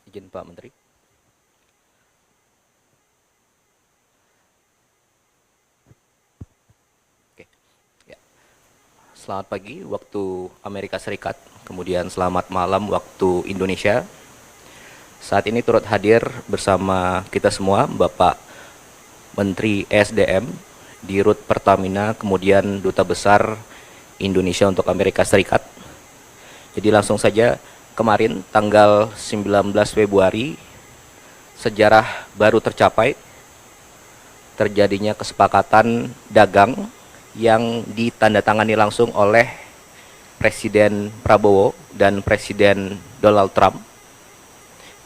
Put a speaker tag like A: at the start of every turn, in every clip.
A: Izin Pak Menteri. Oke. Ya. Selamat pagi waktu Amerika Serikat, kemudian selamat malam waktu Indonesia. Saat ini turut hadir bersama kita semua Bapak Menteri ESDM, Dirut Pertamina, kemudian Duta Besar Indonesia untuk Amerika Serikat. Jadi langsung saja, kemarin tanggal 19 Februari sejarah baru tercapai, terjadinya kesepakatan dagang yang ditandatangani langsung oleh Presiden Prabowo dan Presiden Donald Trump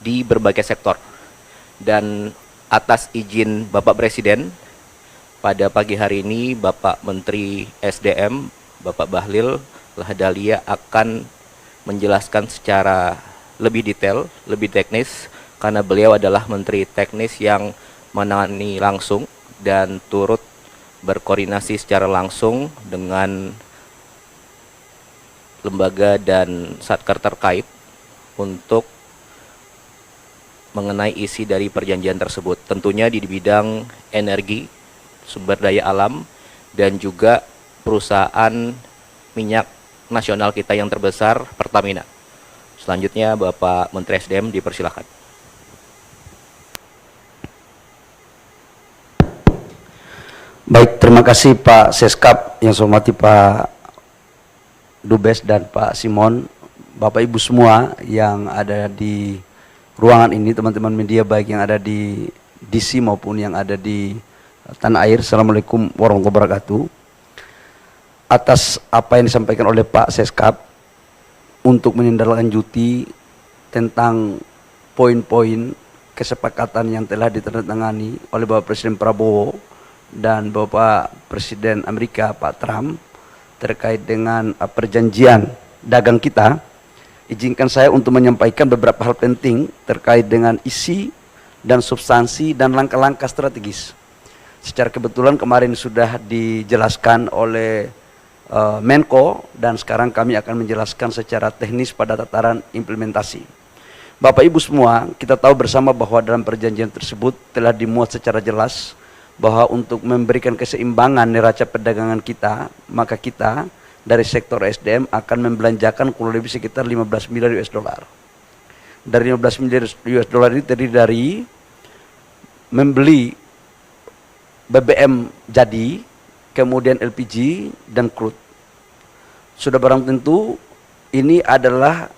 A: di berbagai sektor. Dan atas izin Bapak Presiden, pada pagi hari ini Bapak Menteri SDM, Bapak Bahlil Lahadalia akan menjelaskan secara lebih detail, lebih teknis, karena beliau adalah Menteri Teknis yang menangani langsung dan turut berkoordinasi secara langsung dengan lembaga dan satker terkait untuk mengenai isi dari perjanjian tersebut. Tentunya di bidang energi, sumber daya alam, dan juga perusahaan minyak nasional kita yang terbesar, Pertamina. Selanjutnya Bapak Menteri SDM dipersilakan.
B: Baik, terima kasih Pak Seskap, yang saya hormati Pak Dubes dan Pak Simon, Bapak Ibu semua yang ada di ruangan ini, teman-teman media baik yang ada di DC maupun yang ada di tanah air. Assalamualaikum warahmatullahi wabarakatuh. Atas apa yang disampaikan oleh Pak Seskap untuk menindaklanjuti tentang poin-poin kesepakatan yang telah ditandatangani oleh Bapak Presiden Prabowo dan Bapak Presiden Amerika Pak Trump terkait dengan perjanjian dagang kita, izinkan saya untuk menyampaikan beberapa hal penting terkait dengan isi dan substansi dan langkah-langkah strategis. Secara kebetulan kemarin sudah dijelaskan oleh Menko, dan sekarang kami akan menjelaskan secara teknis pada tataran implementasi. Bapak Ibu semua, kita tahu bersama bahwa dalam perjanjian tersebut telah dimuat secara jelas bahwa untuk memberikan keseimbangan neraca perdagangan kita, maka kita dari sektor SDM akan membelanjakan kurang lebih sekitar 15 miliar US dollar. Dari 15 miliar US dollar ini terdiri dari membeli BBM jadi, kemudian LPG dan crude. Sudah barang tentu ini adalah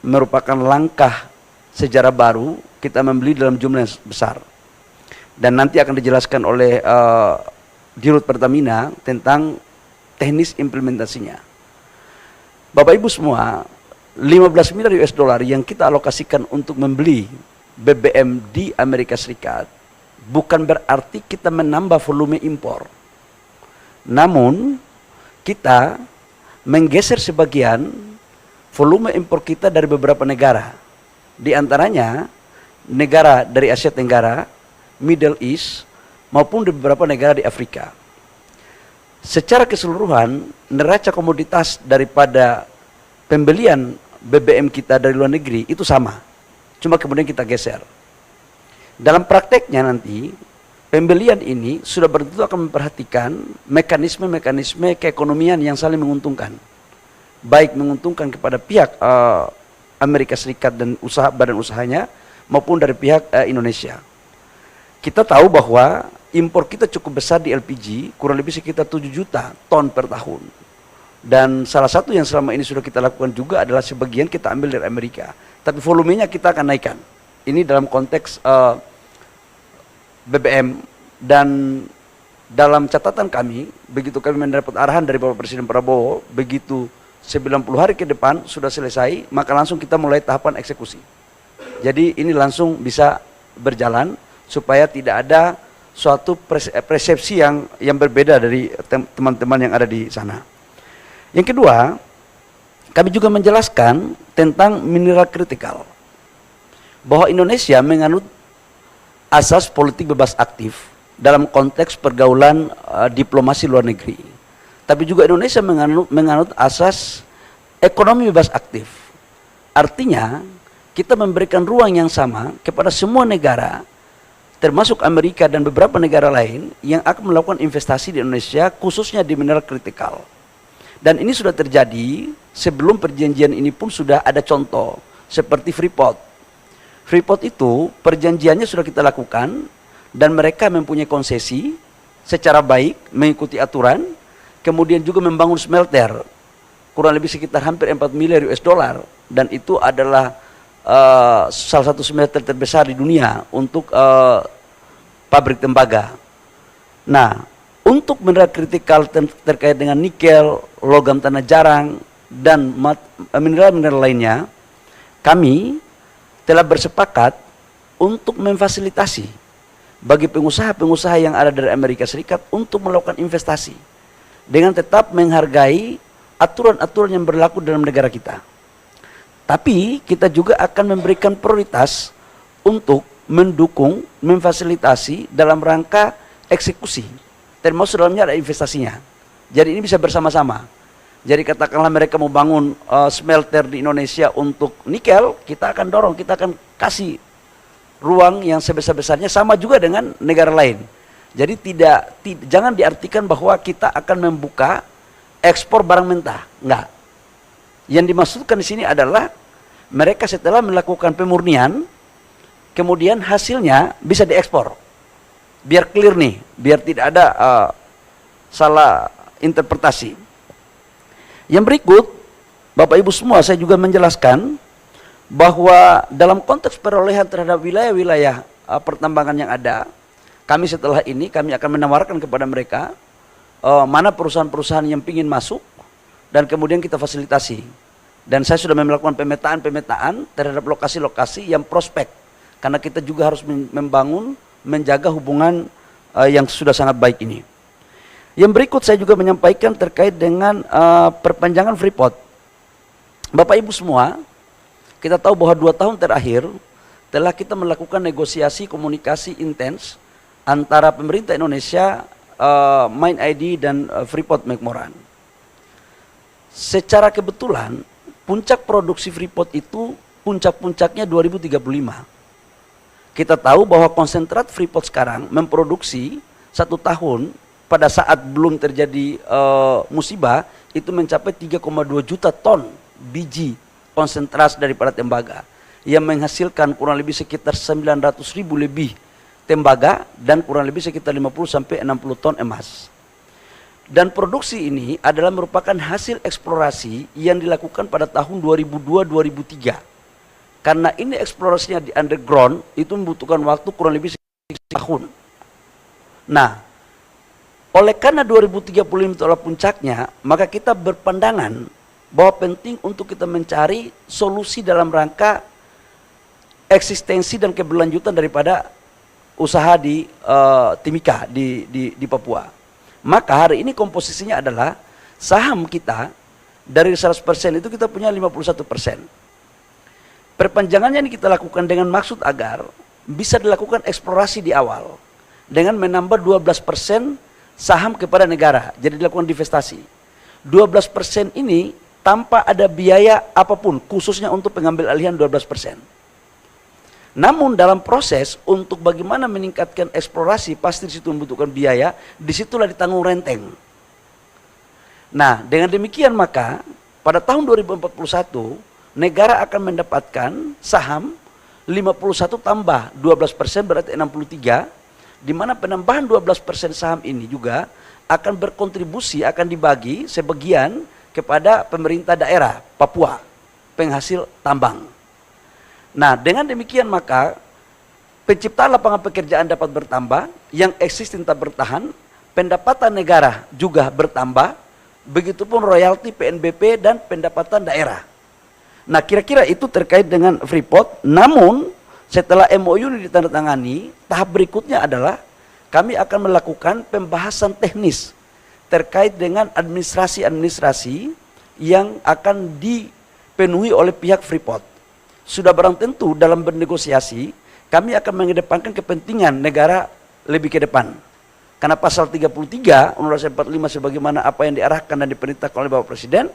B: merupakan langkah sejarah baru kita membeli dalam jumlah yang besar. Dan nanti akan dijelaskan oleh Dirut Pertamina tentang teknis implementasinya. Bapak Ibu semua, 15 miliar US dollar yang kita alokasikan untuk membeli BBM di Amerika Serikat bukan berarti kita menambah volume impor. Namun kita menggeser sebagian volume impor kita dari beberapa negara. Di antaranya negara dari Asia Tenggara, Middle East, maupun di beberapa negara di Afrika. Secara keseluruhan, neraca komoditas daripada pembelian BBM kita dari luar negeri itu sama. Cuma kemudian kita geser. Dalam prakteknya nanti, pembelian ini sudah tentu akan memperhatikan mekanisme-mekanisme keekonomian yang saling menguntungkan. Baik menguntungkan kepada pihak Amerika Serikat dan badan usahanya, maupun dari pihak Indonesia. Kita tahu bahwa impor kita cukup besar di LPG, kurang lebih sekitar 7 juta ton per tahun. Dan salah satu yang selama ini sudah kita lakukan juga adalah sebagian kita ambil dari Amerika. Tapi volumenya kita akan naikkan. Ini dalam konteks BBM, dan dalam catatan kami, begitu kami mendapat arahan dari Bapak Presiden Prabowo, begitu 90 hari ke depan sudah selesai, maka langsung kita mulai tahapan eksekusi. Jadi ini langsung bisa berjalan supaya tidak ada suatu persepsi yang berbeda dari teman-teman yang ada di sana. Yang kedua, kami juga menjelaskan tentang mineral kritikal, bahwa Indonesia menganut asas politik bebas aktif dalam konteks pergaulan diplomasi luar negeri. Tapi juga Indonesia menganut asas ekonomi bebas aktif. Artinya kita memberikan ruang yang sama kepada semua negara, termasuk Amerika dan beberapa negara lain yang akan melakukan investasi di Indonesia, khususnya di mineral kritikal. Dan ini sudah terjadi sebelum perjanjian ini pun sudah ada contoh, seperti Freeport. Freeport itu perjanjiannya sudah kita lakukan, dan mereka mempunyai konsesi secara baik, mengikuti aturan, kemudian juga membangun smelter, kurang lebih sekitar hampir 4 miliar US dollar, dan itu adalah salah satu smelter terbesar di dunia untuk pabrik tembaga. Nah, untuk mineral kritikal terkait dengan nikel, logam tanah jarang, dan mineral-mineral lainnya, kami telah bersepakat untuk memfasilitasi bagi pengusaha-pengusaha yang ada dari Amerika Serikat untuk melakukan investasi dengan tetap menghargai aturan-aturan yang berlaku dalam negara kita. Tapi kita juga akan memberikan prioritas untuk mendukung, memfasilitasi dalam rangka eksekusi, termasuk dalamnya ada investasinya. Jadi ini bisa bersama-sama. Jadi katakanlah mereka mau bangun smelter di Indonesia untuk nikel, kita akan dorong, kita akan kasih ruang yang sebesar-besarnya, sama juga dengan negara lain. Jadi jangan diartikan bahwa kita akan membuka ekspor barang mentah, enggak. Yang dimaksudkan di sini adalah mereka setelah melakukan pemurnian, kemudian hasilnya bisa diekspor. Biar clear nih, biar tidak ada salah interpretasi. Yang berikut, Bapak Ibu semua, saya juga menjelaskan bahwa dalam konteks perolehan terhadap wilayah-wilayah pertambangan yang ada, kami setelah ini kami akan menawarkan kepada mereka mana perusahaan-perusahaan yang ingin masuk, dan kemudian kita fasilitasi. Dan saya sudah melakukan pemetaan terhadap lokasi-lokasi yang prospek, karena kita juga harus membangun, menjaga hubungan yang sudah sangat baik ini. Yang berikut saya juga menyampaikan terkait dengan perpanjangan Freeport. Bapak Ibu semua, kita tahu bahwa 2 tahun terakhir telah kita melakukan negosiasi komunikasi intens antara pemerintah Indonesia, Mind ID dan Freeport McMoran. Secara kebetulan puncak produksi Freeport itu puncak-puncaknya 2035. Kita tahu bahwa konsentrat Freeport sekarang memproduksi 1 tahun pada saat belum terjadi musibah itu mencapai 3,2 juta ton biji konsentrat daripada tembaga yang menghasilkan kurang lebih sekitar 900.000 lebih tembaga dan kurang lebih sekitar 50 sampai 60 ton emas. Dan produksi ini adalah merupakan hasil eksplorasi yang dilakukan pada tahun 2002-2003. Karena ini eksplorasinya di underground, itu membutuhkan waktu kurang lebih setahun. Nah, oleh karena 2035 itu adalah puncaknya, maka kita berpandangan bahwa penting untuk kita mencari solusi dalam rangka eksistensi dan keberlanjutan daripada usaha di Timika, di Papua. Maka hari ini komposisinya adalah saham kita dari 100% itu kita punya 51%. Perpanjangannya ini kita lakukan dengan maksud agar bisa dilakukan eksplorasi di awal dengan menambah 12% saham kepada negara, jadi dilakukan divestasi. 12% ini tanpa ada biaya apapun, khususnya untuk pengambil alihan 12%. Namun dalam proses untuk bagaimana meningkatkan eksplorasi, pasti disitu membutuhkan biaya, disitulah ditanggung renteng. Nah, dengan demikian maka pada tahun 2041 negara akan mendapatkan saham 51 tambah 12% berarti 63, di mana penambahan 12% saham ini juga akan berkontribusi, akan dibagi sebagian kepada pemerintah daerah Papua, penghasil tambang. Nah, dengan demikian maka penciptaan lapangan pekerjaan dapat bertambah, yang existing tetap bertahan, pendapatan negara juga bertambah, begitupun royalti PNBP dan pendapatan daerah. Nah, kira-kira itu terkait dengan Freeport. Namun setelah MOU ini ditandatangani, tahap berikutnya adalah kami akan melakukan pembahasan teknis terkait dengan administrasi-administrasi yang akan dipenuhi oleh pihak Freeport. Sudah barang tentu dalam bernegosiasi, kami akan mengedepankan kepentingan negara lebih ke depan. Karena pasal 33 Undang-Undang 45 sebagaimana apa yang diarahkan dan diperintahkan oleh Bapak Presiden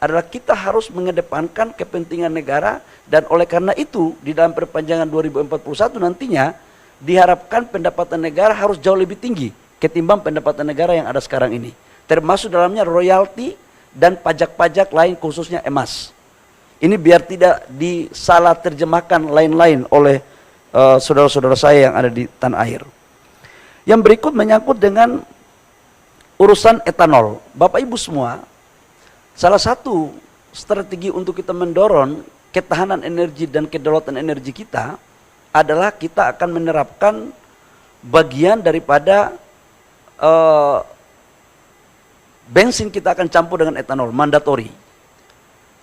B: adalah kita harus mengedepankan kepentingan negara, dan oleh karena itu di dalam perpanjangan 2041 nantinya diharapkan pendapatan negara harus jauh lebih tinggi ketimbang pendapatan negara yang ada sekarang ini. Termasuk dalamnya royalti dan pajak-pajak lain khususnya emas. Ini biar tidak disalah terjemahkan lain-lain oleh saudara-saudara saya yang ada di tanah air. Yang berikut menyangkut dengan urusan etanol. Bapak Ibu semua, salah satu strategi untuk kita mendorong ketahanan energi dan kedaulatan energi kita adalah kita akan menerapkan bagian daripada bensin kita akan campur dengan etanol, mandatori.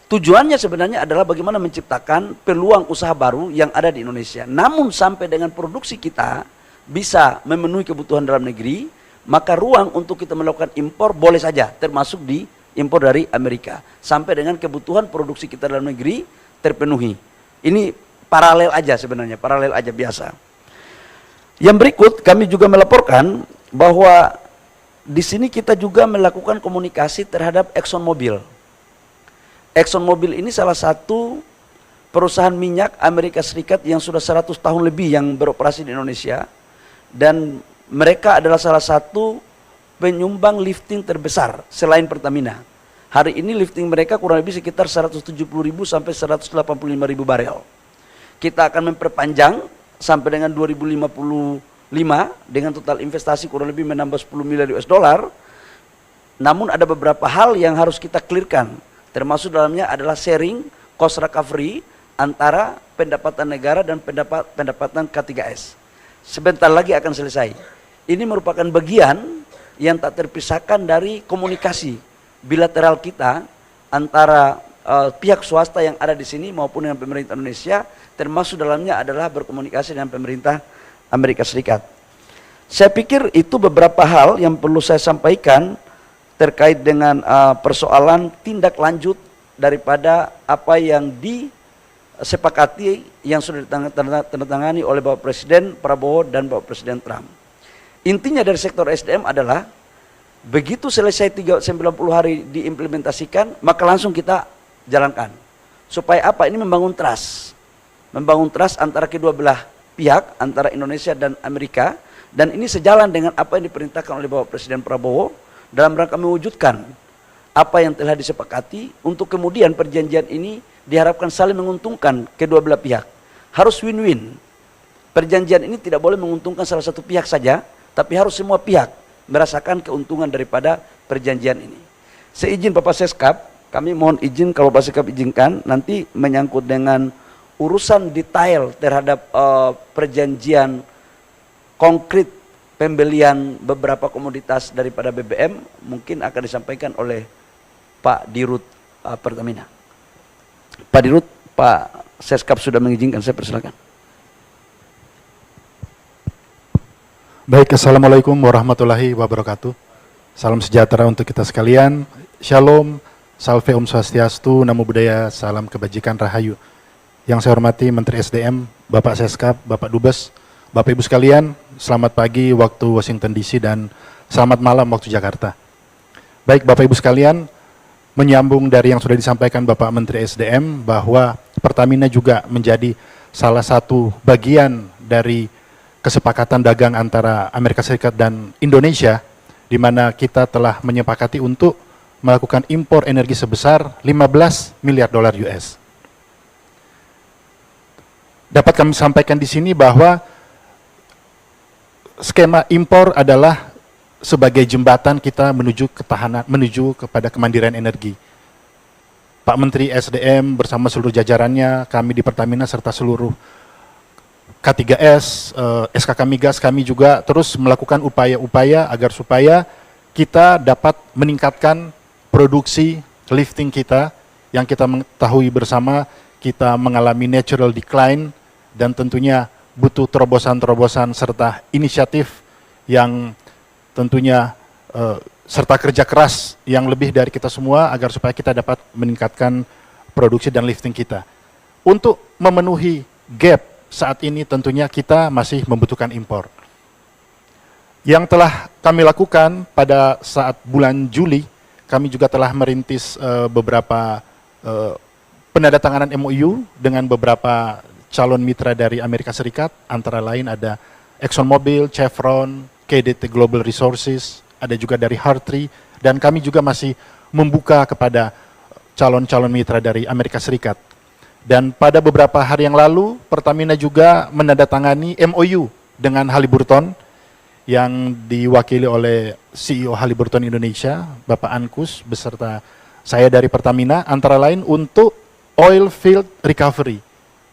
B: Tujuannya sebenarnya adalah bagaimana menciptakan peluang usaha baru yang ada di Indonesia. Namun sampai dengan produksi kita bisa memenuhi kebutuhan dalam negeri, maka ruang untuk kita melakukan impor boleh saja, termasuk di impor dari Amerika. Sampai dengan kebutuhan produksi kita dalam negeri terpenuhi. Ini paralel aja sebenarnya, paralel aja biasa. Yang berikut kami juga melaporkan bahwa di sini kita juga melakukan komunikasi terhadap ExxonMobil. ExxonMobil ini salah satu perusahaan minyak Amerika Serikat yang sudah 100 tahun lebih yang beroperasi di Indonesia, dan mereka adalah salah satu penyumbang lifting terbesar selain Pertamina. Hari ini lifting mereka kurang lebih sekitar 170.000 sampai 185.000 barel. Kita akan memperpanjang sampai dengan 2055 dengan total investasi kurang lebih menambah 10 miliar US dollar. Namun ada beberapa hal yang harus kita clearkan, termasuk dalamnya adalah sharing cost recovery antara pendapatan negara dan pendapatan K3S. Sebentar lagi akan selesai. Ini merupakan bagian yang tak terpisahkan dari komunikasi bilateral kita antara pihak swasta yang ada di sini maupun dengan pemerintah Indonesia, termasuk dalamnya adalah berkomunikasi dengan pemerintah Amerika Serikat. Saya pikir itu beberapa hal yang perlu saya sampaikan terkait dengan persoalan tindak lanjut daripada apa yang disepakati yang sudah ditandatangani oleh Bapak Presiden Prabowo dan Bapak Presiden Trump. Intinya dari sektor SDM adalah begitu selesai 90 hari diimplementasikan, maka langsung kita jalankan. Supaya apa? Ini membangun trust. Membangun trust antara kedua belah pihak, antara Indonesia dan Amerika, dan ini sejalan dengan apa yang diperintahkan oleh Bapak Presiden Prabowo dalam rangka mewujudkan apa yang telah disepakati, untuk kemudian perjanjian ini diharapkan saling menguntungkan kedua belah pihak. Harus win-win. Perjanjian ini tidak boleh menguntungkan salah satu pihak saja, tapi harus semua pihak merasakan keuntungan daripada perjanjian ini. Seizin Bapak Seskap, kami mohon izin kalau Bapak Seskap izinkan, nanti menyangkut dengan urusan detail terhadap perjanjian konkret pembelian beberapa komoditas daripada BBM mungkin akan disampaikan oleh Pak Dirut Pertamina. Pak Dirut, Pak Seskap sudah mengizinkan, saya persilakan.
C: Baik, Assalamualaikum warahmatullahi wabarakatuh. Salam sejahtera untuk kita sekalian. Shalom, salve om swastiastu, namo buddhaya, salam kebajikan rahayu. Yang saya hormati Menteri SDM, Bapak Seskap, Bapak Dubes, Bapak Ibu sekalian, selamat pagi waktu Washington DC dan selamat malam waktu Jakarta. Baik Bapak Ibu sekalian, menyambung dari yang sudah disampaikan Bapak Menteri SDM bahwa Pertamina juga menjadi salah satu bagian dari kesepakatan dagang antara Amerika Serikat dan Indonesia, di mana kita telah menyepakati untuk melakukan impor energi sebesar 15 miliar dolar US. Dapat kami sampaikan di sini bahwa skema impor adalah sebagai jembatan kita menuju ketahanan, menuju kepada kemandirian energi. Pak Menteri SDM bersama seluruh jajarannya, kami di Pertamina serta seluruh K3S, SKK Migas, kami juga terus melakukan upaya-upaya agar supaya kita dapat meningkatkan produksi lifting kita, yang kita mengetahui bersama kita mengalami natural decline, dan tentunya butuh terobosan-terobosan serta inisiatif yang tentunya serta kerja keras yang lebih dari kita semua agar supaya kita dapat meningkatkan produksi dan lifting kita. Untuk memenuhi gap saat ini tentunya kita masih membutuhkan impor. Yang telah kami lakukan pada saat bulan Juli, kami juga telah merintis beberapa penandatanganan MOU dengan beberapa calon mitra dari Amerika Serikat, antara lain ada ExxonMobil, Chevron, KDT Global Resources, ada juga dari Hartree, dan kami juga masih membuka kepada calon-calon mitra dari Amerika Serikat. Dan pada beberapa hari yang lalu, Pertamina juga menandatangani MOU dengan Halliburton yang diwakili oleh CEO Halliburton Indonesia, Bapak Ankus, beserta saya dari Pertamina, antara lain untuk oil field recovery.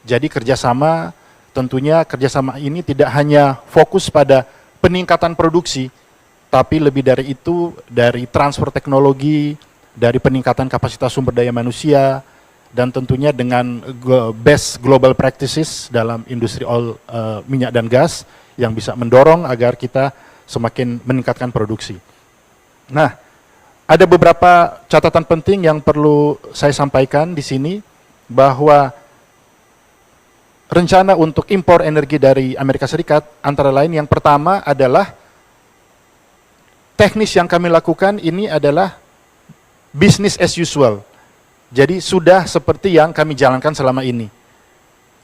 C: Jadi kerjasama, tentunya kerjasama ini tidak hanya fokus pada peningkatan produksi, tapi lebih dari itu, dari transfer teknologi, dari peningkatan kapasitas sumber daya manusia, dan tentunya dengan best global practices dalam industri oil, minyak dan gas, yang bisa mendorong agar kita semakin meningkatkan produksi. Nah, ada beberapa catatan penting yang perlu saya sampaikan di sini, bahwa rencana untuk impor energi dari Amerika Serikat, antara lain yang pertama adalah teknis yang kami lakukan ini adalah business as usual. Jadi sudah seperti yang kami jalankan selama ini.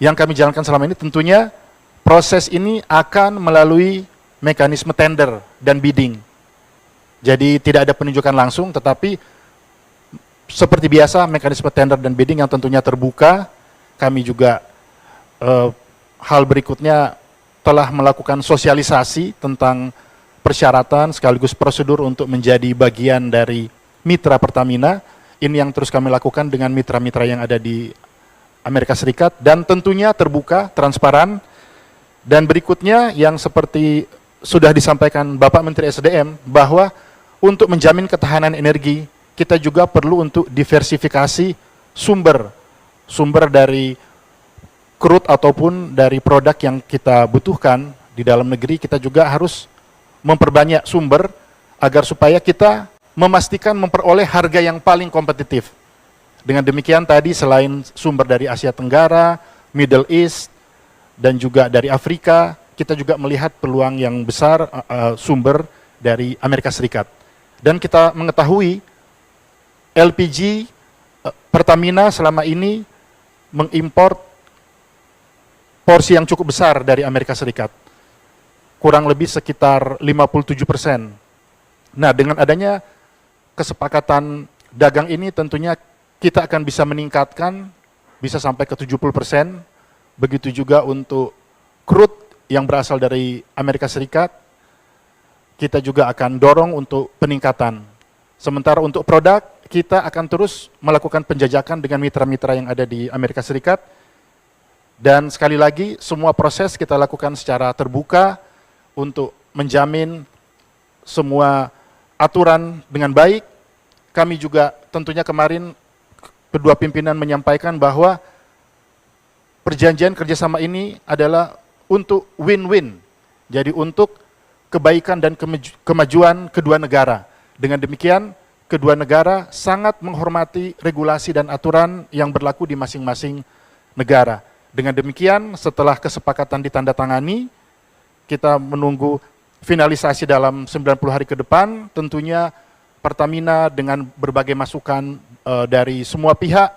C: Yang kami jalankan selama ini tentunya proses ini akan melalui mekanisme tender dan bidding. Jadi tidak ada penunjukan langsung, tetapi seperti biasa mekanisme tender dan bidding yang tentunya terbuka. Kami juga hal berikutnya telah melakukan sosialisasi tentang persyaratan sekaligus prosedur untuk menjadi bagian dari mitra Pertamina. Ini yang terus kami lakukan dengan mitra-mitra yang ada di Amerika Serikat, dan tentunya terbuka, transparan. Dan berikutnya yang seperti sudah disampaikan Bapak Menteri SDM, bahwa untuk menjamin ketahanan energi, kita juga perlu untuk diversifikasi sumber dari crude ataupun dari produk yang kita butuhkan di dalam negeri. Kita juga harus memperbanyak sumber agar supaya kita memastikan memperoleh harga yang paling kompetitif. Dengan demikian tadi selain sumber dari Asia Tenggara, Middle East, dan juga dari Afrika, kita juga melihat peluang yang besar sumber dari Amerika Serikat. Dan kita mengetahui LPG Pertamina selama ini mengimpor porsi yang cukup besar dari Amerika Serikat, kurang lebih sekitar 57%. Nah, dengan adanya kesepakatan dagang ini tentunya kita akan bisa meningkatkan, bisa sampai ke 70%, begitu juga untuk crude yang berasal dari Amerika Serikat, kita juga akan dorong untuk peningkatan. Sementara untuk produk, kita akan terus melakukan penjajakan dengan mitra-mitra yang ada di Amerika Serikat. Dan sekali lagi, semua proses kita lakukan secara terbuka untuk menjamin semua aturan dengan baik. Kami juga tentunya kemarin kedua pimpinan menyampaikan bahwa perjanjian kerjasama ini adalah untuk win-win. Jadi untuk kebaikan dan kemajuan kedua negara. Dengan demikian, kedua negara sangat menghormati regulasi dan aturan yang berlaku di masing-masing negara. Dengan demikian, setelah kesepakatan ditandatangani, kita menunggu finalisasi dalam 90 hari ke depan. Tentunya Pertamina dengan berbagai masukan dari semua pihak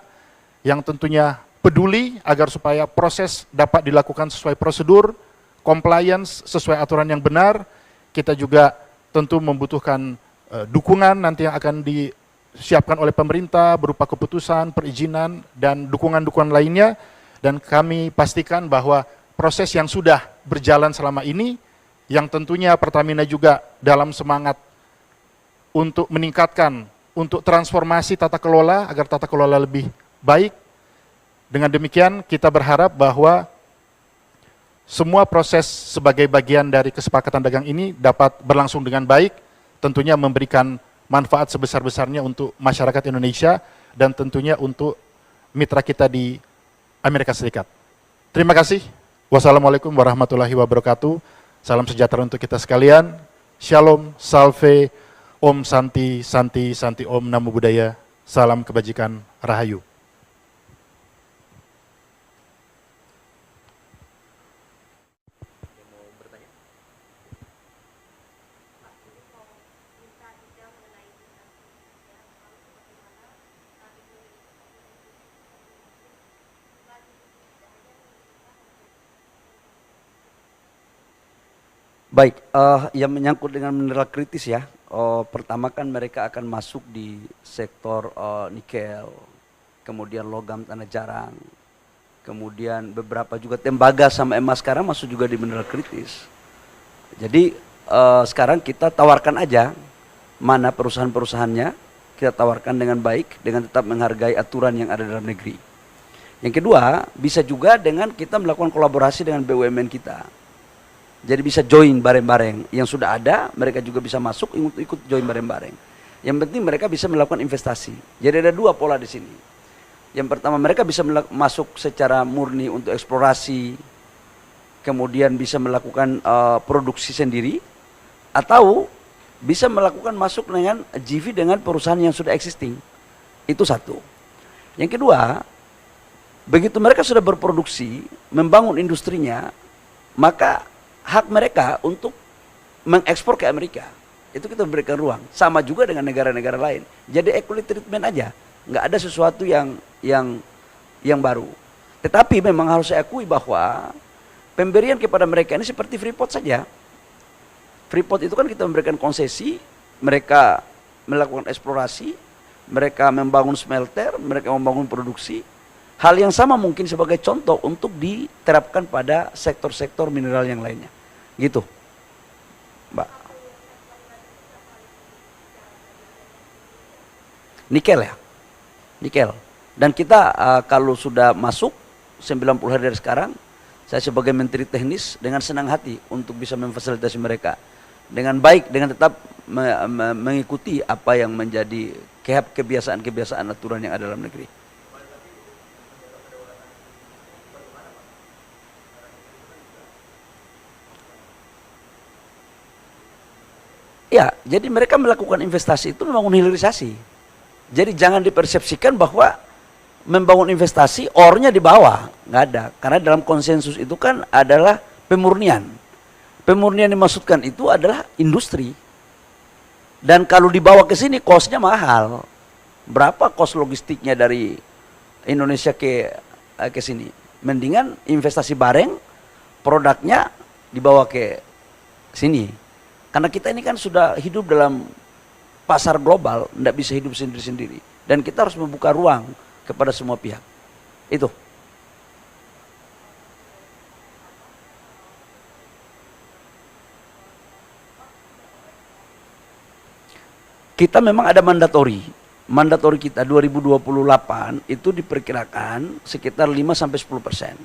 C: yang tentunya peduli agar supaya proses dapat dilakukan sesuai prosedur, compliance sesuai aturan yang benar. Kita juga tentu membutuhkan dukungan nanti yang akan disiapkan oleh pemerintah berupa keputusan, perizinan, dan dukungan-dukungan lainnya. Dan kami pastikan bahwa proses yang sudah berjalan selama ini, yang tentunya Pertamina juga dalam semangat untuk meningkatkan, untuk transformasi tata kelola, agar tata kelola lebih baik. Dengan demikian kita berharap bahwa semua proses sebagai bagian dari kesepakatan dagang ini dapat berlangsung dengan baik, tentunya memberikan manfaat sebesar-besarnya untuk masyarakat Indonesia, dan tentunya untuk mitra kita di Amerika Serikat. Terima kasih. Wassalamualaikum warahmatullahi wabarakatuh. Salam sejahtera untuk kita sekalian. Shalom, salve, Om Santi, Santi, Santi Om, Namo Buddhaya. Salam kebajikan, Rahayu.
B: Baik, yang menyangkut dengan mineral kritis ya, pertama kan mereka akan masuk di sektor nikel, kemudian logam tanah jarang, kemudian beberapa juga tembaga sama emas sekarang masuk juga di mineral kritis. Jadi sekarang kita tawarkan aja mana perusahaan-perusahaannya, kita tawarkan dengan baik, dengan tetap menghargai aturan yang ada dalam negeri. Yang kedua, bisa juga dengan kita melakukan kolaborasi dengan BUMN kita. Jadi bisa join bareng-bareng. Yang sudah ada, mereka juga bisa masuk untuk ikut join bareng-bareng. Yang penting mereka bisa melakukan investasi. Jadi ada dua pola di sini. Yang pertama, mereka bisa masuk secara murni untuk eksplorasi, kemudian bisa melakukan produksi sendiri, atau bisa melakukan masuk dengan JV dengan perusahaan yang sudah existing. Itu satu. Yang kedua, begitu mereka sudah berproduksi, membangun industrinya, maka hak mereka untuk mengekspor ke Amerika itu kita berikan ruang. Sama juga dengan negara-negara lain. Jadi equity treatment aja, nggak ada sesuatu yang baru. Tetapi memang harus saya akui bahwa pemberian kepada mereka ini seperti Freeport saja. Freeport itu kan kita memberikan konsesi, mereka melakukan eksplorasi, mereka membangun smelter, mereka membangun produksi. Hal yang sama mungkin sebagai contoh untuk diterapkan pada sektor-sektor mineral yang lainnya. Gitu, Mbak. Nikel ya, nikel. Dan kita kalau sudah masuk 90 hari dari sekarang, saya sebagai Menteri Teknis dengan senang hati untuk bisa memfasilitasi mereka dengan baik, dengan tetap mengikuti apa yang menjadi kebiasaan-kebiasaan aturan yang ada dalam negeri. Ya, jadi mereka melakukan investasi itu membangun hilirisasi. Jadi jangan dipersepsikan bahwa membangun investasi ornya di bawah, nggak ada. Karena dalam konsensus itu kan adalah pemurnian. Pemurnian dimaksudkan itu adalah industri. Dan kalau dibawa ke sini kosnya mahal. Berapa kos logistiknya dari Indonesia ke sini? Mendingan investasi bareng, produknya dibawa ke sini. Karena kita ini kan sudah hidup dalam pasar global, tidak bisa hidup sendiri-sendiri. Dan kita harus membuka ruang kepada semua pihak. Itu. Kita memang ada mandatori. Mandatori kita 2028 itu diperkirakan sekitar 5-10%.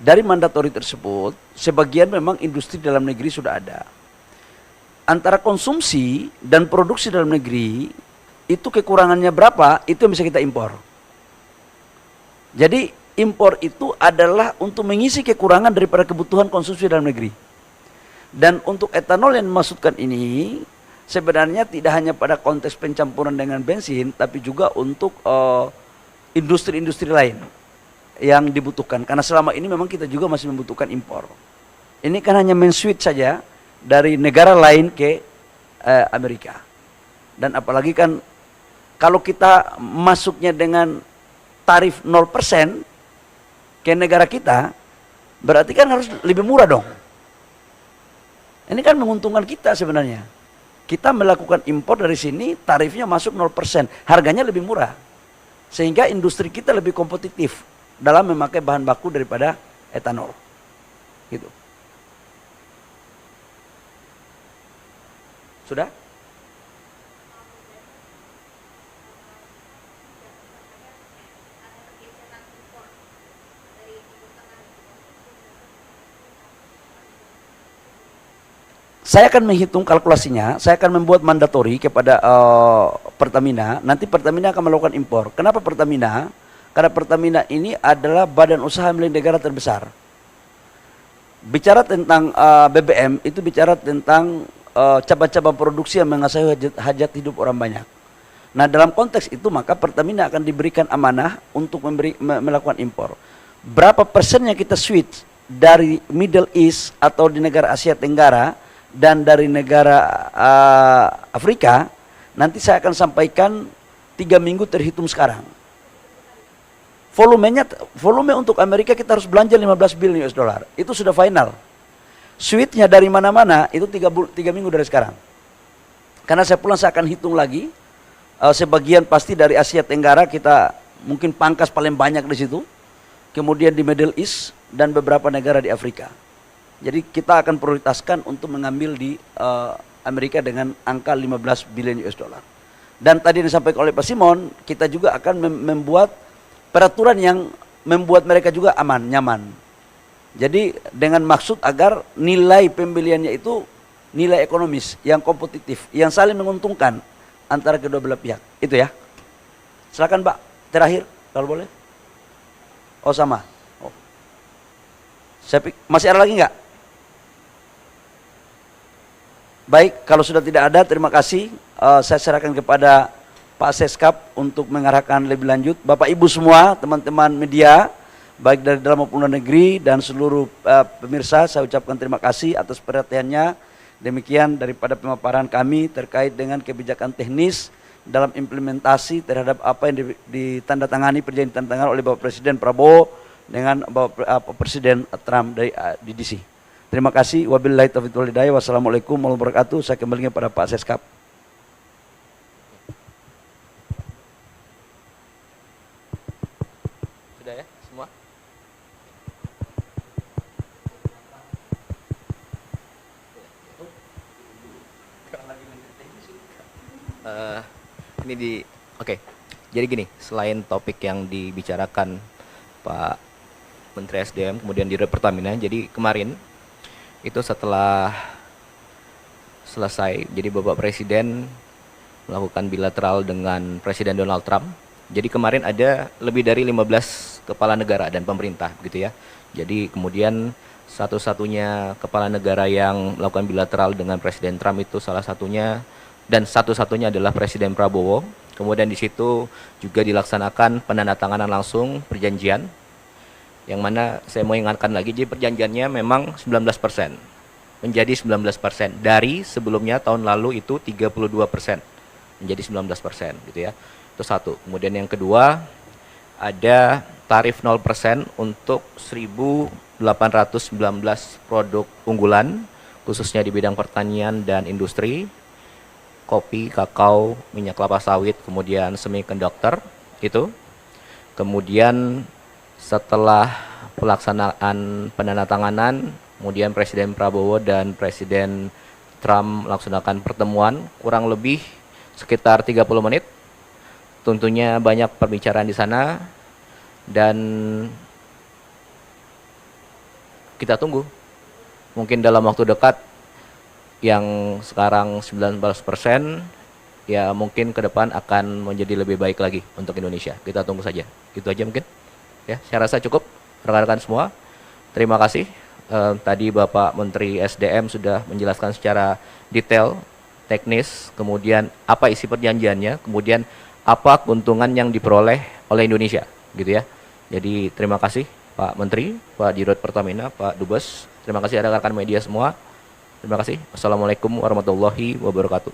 B: Dari mandatori tersebut, sebagian memang industri dalam negeri sudah ada. Antara konsumsi dan produksi dalam negeri itu kekurangannya berapa, itu yang bisa kita impor. Jadi impor itu adalah untuk mengisi kekurangan daripada kebutuhan konsumsi dalam negeri. Dan untuk etanol yang dimaksudkan ini sebenarnya tidak hanya pada konteks pencampuran dengan bensin, tapi juga untuk industri-industri lain yang dibutuhkan. Karena selama ini memang kita juga masih membutuhkan impor. Ini kan hanya men-switch saja dari negara lain ke Amerika. Dan apalagi kan kalau kita masuknya dengan tarif 0% ke negara kita, berarti kan harus lebih murah dong. Ini kan menguntungkan kita sebenarnya. Kita melakukan impor dari sini, tarifnya masuk 0%, harganya lebih murah. Sehingga industri kita lebih kompetitif dalam memakai bahan baku daripada etanol. Gitu. Sudah? Saya akan menghitung kalkulasinya, saya akan membuat mandatori kepada Pertamina, nanti Pertamina akan melakukan impor. Kenapa Pertamina? Karena Pertamina ini adalah badan usaha milik negara terbesar. Bicara tentang BBM, itu bicara tentang cabang-cabang produksi yang mengasih hajat hidup orang banyak. Nah dalam konteks itu maka Pertamina akan diberikan amanah untuk melakukan impor. Berapa persen yang kita switch dari Middle East atau di negara Asia Tenggara dan dari negara Afrika, nanti saya akan sampaikan 3 minggu terhitung sekarang. Volume untuk Amerika kita harus belanja 15 billion US dollar. Itu sudah final. Sweetnya dari mana-mana itu 3 minggu dari sekarang. Karena saya pulang saya akan hitung lagi. Sebagian pasti dari Asia Tenggara, kita mungkin pangkas paling banyak di situ. Kemudian di Middle East dan beberapa negara di Afrika. Jadi kita akan prioritaskan untuk mengambil di Amerika dengan angka 15 billion US dollar. Dan tadi disampaikan oleh Pak Simon, kita juga akan membuat peraturan yang membuat mereka juga aman, nyaman. Jadi dengan maksud agar nilai pembeliannya itu nilai ekonomis yang kompetitif, yang saling menguntungkan antara kedua belah pihak. Itu ya. Silakan Pak, terakhir kalau boleh. Oh sama. Oh. Masih ada lagi nggak? Baik, kalau sudah tidak ada, terima kasih. Saya serahkan kepada Pak Seskap untuk mengarahkan lebih lanjut. Bapak Ibu semua, teman-teman media, baik dari dalam maupun luar negeri dan seluruh pemirsa, saya ucapkan terima kasih atas perhatiannya. Demikian daripada pemaparan kami terkait dengan kebijakan teknis dalam implementasi terhadap apa yang ditandatangani, perjanjian ditandatangani oleh Bapak Presiden Prabowo dengan Bapak Presiden Trump dari di DC. Terima kasih. Wabillahi taufiq wal hidayah. Wassalamualaikum warahmatullahi wabarakatuh. Saya kembali kepada Pak Seskap.
A: Sudah ya semua? Oke. Jadi gini, selain topik yang dibicarakan Pak Menteri SDM kemudian di Pertamina, jadi kemarin itu setelah selesai, jadi Bapak Presiden melakukan bilateral dengan Presiden Donald Trump. Jadi kemarin ada lebih dari 15 kepala negara dan pemerintah gitu ya. Jadi kemudian satu-satunya kepala negara yang melakukan bilateral dengan Presiden Trump itu salah satunya dan satu-satunya adalah Presiden Prabowo. Kemudian di situ juga dilaksanakan penandatanganan langsung perjanjian, yang mana saya mau ingatkan lagi, jadi perjanjiannya memang 19%, menjadi 19%. Dari sebelumnya tahun lalu itu 32%, menjadi 19% gitu ya. Itu satu. Kemudian yang kedua, ada tarif 0% untuk 1.819 produk unggulan, khususnya di bidang pertanian dan industri, kopi, kakao, minyak kelapa sawit, kemudian semikonduktor itu. Kemudian setelah pelaksanaan penandatanganan, kemudian Presiden Prabowo dan Presiden Trump melaksanakan pertemuan kurang lebih sekitar 30 menit. Tentunya banyak perbicaraan di sana dan kita tunggu. Mungkin dalam waktu dekat, yang sekarang 19%, ya mungkin ke depan akan menjadi lebih baik lagi untuk Indonesia. Kita tunggu saja. Itu aja mungkin. Ya, saya rasa cukup rekan-rekan semua. Terima kasih. Tadi Bapak Menteri SDM sudah menjelaskan secara detail, teknis, kemudian apa isi perjanjiannya, kemudian apa keuntungan yang diperoleh oleh Indonesia, gitu ya. Jadi terima kasih Pak Menteri, Pak Dirut Pertamina, Pak Dubes. Terima kasih rekan-rekan media semua. Terima kasih. Wassalamualaikum warahmatullahi wabarakatuh.